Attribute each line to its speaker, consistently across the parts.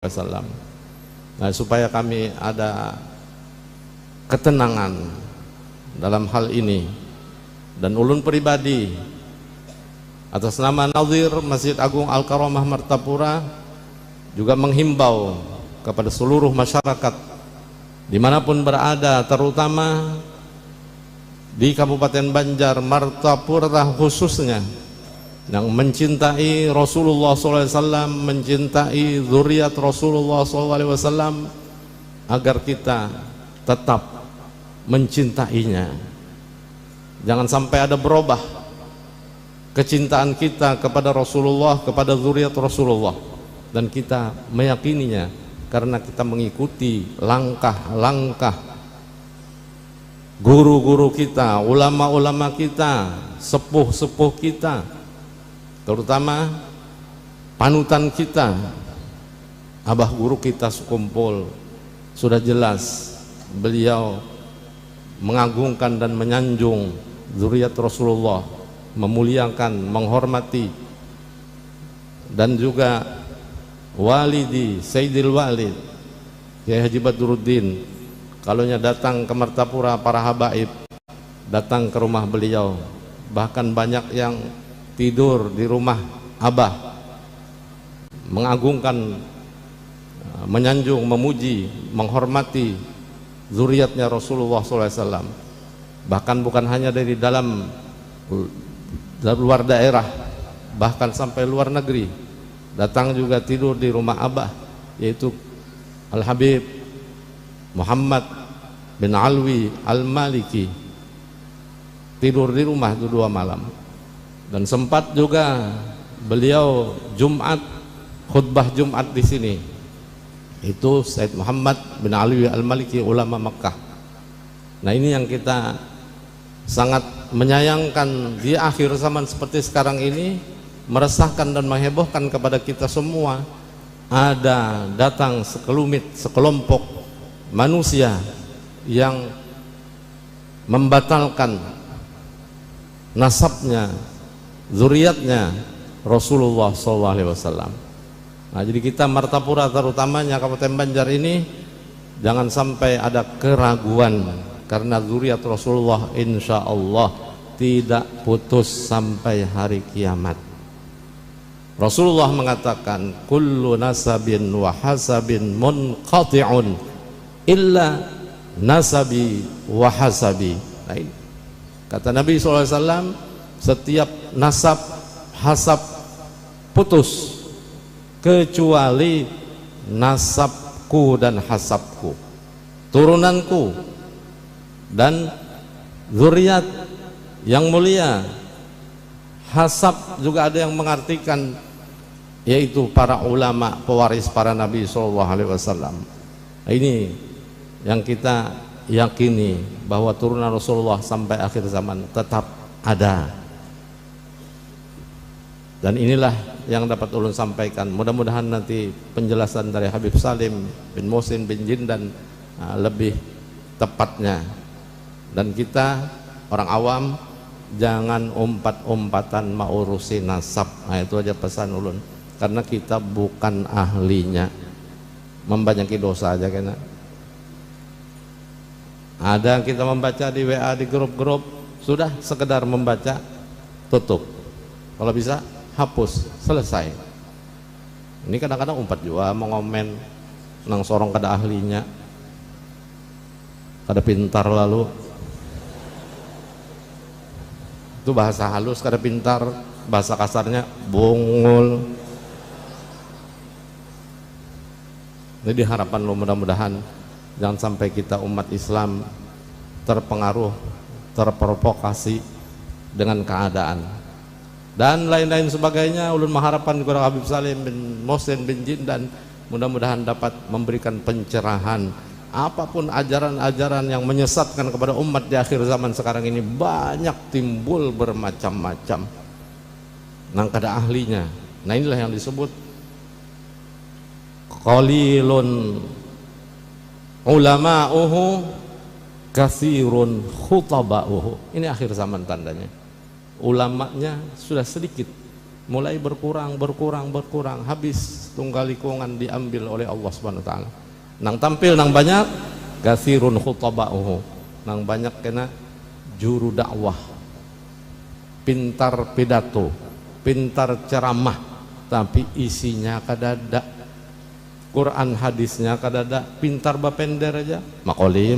Speaker 1: Wasallam. Nah, supaya kami ada ketenangan dalam hal ini, dan ulun pribadi atas nama Nazir Masjid Agung Al-Karamah Martapura juga menghimbau kepada seluruh masyarakat dimanapun berada, terutama di Kabupaten Banjar Martapura khususnya, yang mencintai Rasulullah SAW, mencintai zuriat Rasulullah SAW, agar kita tetap mencintainya. Jangan sampai ada berubah kecintaan kita kepada Rasulullah, kepada zuriat Rasulullah, dan kita meyakininya karena kita mengikuti langkah-langkah guru-guru kita, ulama-ulama kita, sepuh-sepuh kita, terutama panutan kita, abah guru kita sekumpul. Sudah jelas beliau mengagungkan dan menyanjung zuriat Rasulullah, memuliakan, menghormati, dan juga walidi Sayyidil Walid Kiai Haji Badruddin, kalaunya datang ke Martapura, para habaib datang ke rumah beliau, bahkan banyak yang tidur di rumah abah, mengagungkan, menyanjung, memuji, menghormati zuriatnya Rasulullah SAW. Bahkan bukan hanya dari dalam luar daerah, bahkan sampai luar negeri datang juga tidur di rumah abah, yaitu Al-Habib Muhammad bin Alwi Al-Maliki, tidur di rumah itu 2 malam. Dan sempat juga beliau Jumat, khutbah Jumat di sini, itu Said Muhammad bin Ali Al-Maliki, ulama Mekah. Nah, ini yang kita sangat menyayangkan di akhir zaman seperti sekarang ini, meresahkan dan menghebohkan kepada kita semua. Ada datang sekelompok manusia yang membatalkan nasabnya, zuriatnya Rasulullah SAW. Nah, jadi kita Martapura, terutamanya Kabupaten Banjar ini, jangan sampai ada keraguan, karena zuriat Rasulullah insya Allah tidak putus sampai hari kiamat. Rasulullah mengatakan, kullu nasabin wa hasabin munqati'un illa nasabi wa hasabi. Nah, ini kata Nabi SAW, setiap nasab, hasab putus kecuali nasabku dan hasabku, turunanku dan zuriat yang mulia. Hasab juga ada yang mengartikan, yaitu para ulama pewaris para Nabi SAW. Ini yang kita yakini, bahwa turunan Rasulullah sampai akhir zaman tetap ada. Dan inilah yang dapat ulun sampaikan. Mudah-mudahan nanti penjelasan dari Habib Salim bin Muhsin bin Jindan lebih tepatnya. Dan kita orang awam jangan umpat-umpatan maurusi nasab. Nah, itu aja pesan ulun, karena kita bukan ahlinya. Membanyaki dosa aja kena. Ada kita membaca di WA, di grup-grup, sudah sekedar membaca, tutup. Kalau bisa hapus, selesai. Ini kadang-kadang umpat juga mau ngomen nang sorong kada ahlinya, kada pintar, lalu itu bahasa halus, kada pintar, bahasa kasarnya bungul. Jadi harapan lo, mudah-mudahan jangan sampai kita umat Islam terpengaruh, terprovokasi dengan keadaan dan lain-lain sebagainya. Ulun mengharapkan kepada Habib Salim bin Muhsin bin Jindan, mudah-mudahan dapat memberikan pencerahan. Apapun ajaran-ajaran yang menyesatkan kepada umat di akhir zaman sekarang ini, banyak timbul bermacam-macam nang kada ahlinya. Nah, inilah yang disebut qalilun ulama'uhu katsirun khutaba'uhu. Ini akhir zaman tandanya. Ulamanya sudah sedikit, mulai berkurang, habis tunggalikungan diambil oleh Allah Subhanahu wa taala. Nang tampil nang banyak gasirun khutaba'uhu, nang banyak kena juru dakwah, pintar pidato, pintar ceramah, tapi isinya kadada, Quran hadisnya kadada, pintar bapender aja, makoli.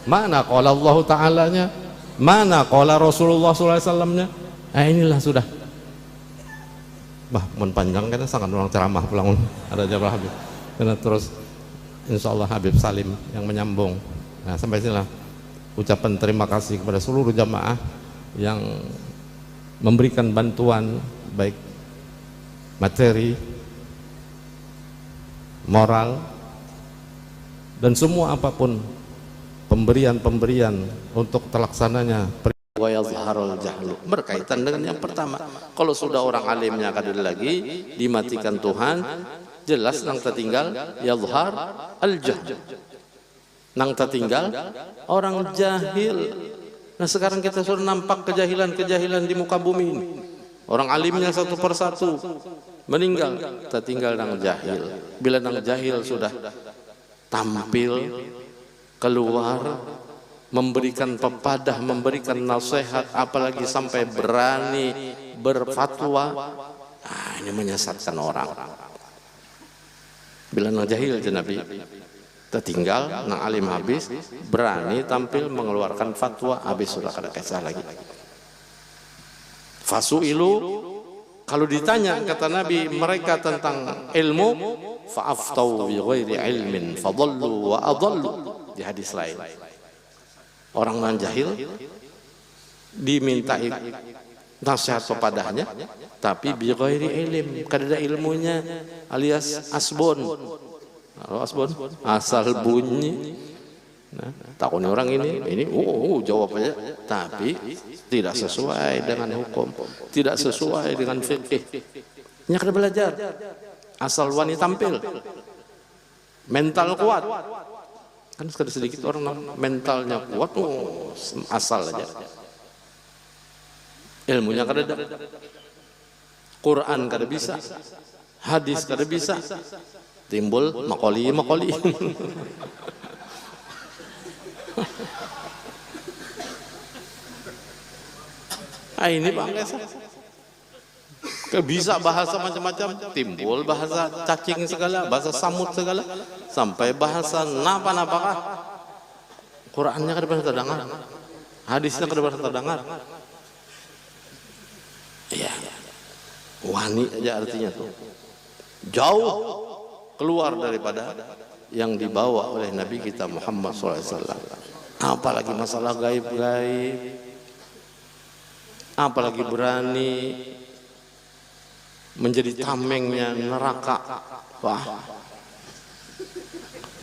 Speaker 1: Mana qala Allah Ta'ala-nya, mana qala Rasulullah SAW-nya. Inilah sudah. Mun panjang kan sangat orang ceramah pulang ada Jabal Habib. Karena terus insyaallah Habib Salim yang menyambung. Nah, sampai sinilah ucapan terima kasih kepada seluruh jamaah yang memberikan bantuan baik materi, moral, dan semua apapun pemberian untuk terlaksananya wa yazharul jahlu, berkaitan dengan yang pertama. Kalau sudah orang alimnya kada lagi dimatikan Tuhan, jelas nang tertinggal yazhar al jahl, nang tertinggal orang jahil. Nah sekarang kita sudah nampak kejahilan di muka bumi ini. Orang alimnya satu persatu meninggal, tertinggal nang jahil. Bila nang jahil sudah tampil keluar, memberikan pepadah, memberikan nasihat, apalagi sampai berani berfatwa, ini menyesatkan orang. Bila nang jahil Nabi tertinggal, nang alim habis, berani tampil mengeluarkan fatwa, habis sudah kada kisah lagi. Fasu'ilu, kalau ditanya kata Nabi mereka tentang ilmu, fa'aftau bi ghairi ilmin fadallu wa adallu, di hadis lain. Orang yang jahil dimintai nasihat kepadanya, tapi bi ghairi ilm, kada ada ilmunya, alias asbun. Asbun asal bunyi. Nah, takut orang ini jawab aja, tapi tidak sesuai dengan hukum, tidak sesuai dengan fikih. Nya kada belajar, asal wani tampil, mental kuat. Kan sedikit orang mentalnya kuat, asal aja. Ilmunya kada ada, Quran kada bisa, hadis kada bisa, timbul makoli. Ini bangsa bisa bahasa macam-macam, timbul bahasa cacing segala, bahasa samut segala, sampai bahasa napa-napakah. Qurannya kada pernah terdengar, hadisnya kada pernah terdengar. Ya, wani aja artinya tuh jauh keluar daripada yang dibawa oleh Nabi kita Muhammad SAW. Apalagi masalah gaib-gaib, apalagi berani menjadi tamengnya neraka. Wah,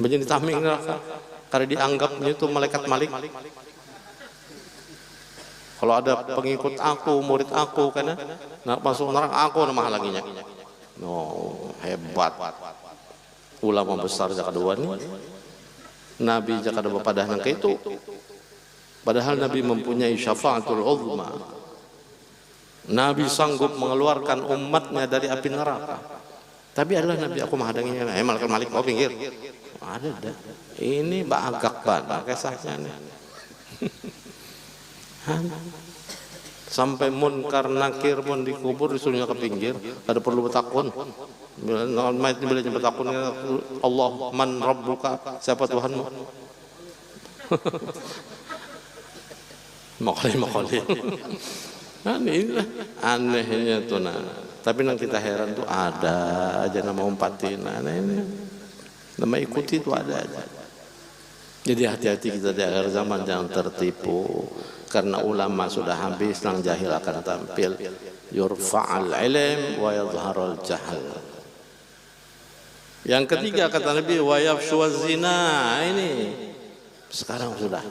Speaker 1: menjadi tameng neraka karena dianggapnya itu malaikat Malik. Kalau ada pengikut aku, murid aku, karena masuk neraka aku nama laginya. Hebat. Ulama besar jakadua nih, Nabi jakada bepadah nang itu. Padahal Nabi mempunyai syafaatul uzma. Nabi sanggup mengeluarkan umatnya dari api neraka. Tapi adalah Nabi aku menghadanginya. Malaikat Malik mau pinggir. Ada dah. Ini bagak banget kisahnya nih. Sampai munkar nakir pun dikubur disuruhnya ke pinggir, ada perlu bertakun. Bila bertakun, Allah man rabbuka, siapa Tuhanmu? Makali. Inilah anehnya tuh nah. Tapi nang kita heran tuh ada aja nama umpatin. Nah ini nama ikuti tuh ada aja. Jadi hati-hati kita di akhir zaman jangan tertipu. Karena ulama sudah habis, nang jahil akan tampil. Yurfa'al ilm wa yadhharul jahl. Yang ketiga kata Nabi wa yafshuwaz zina. Ini sekarang sudah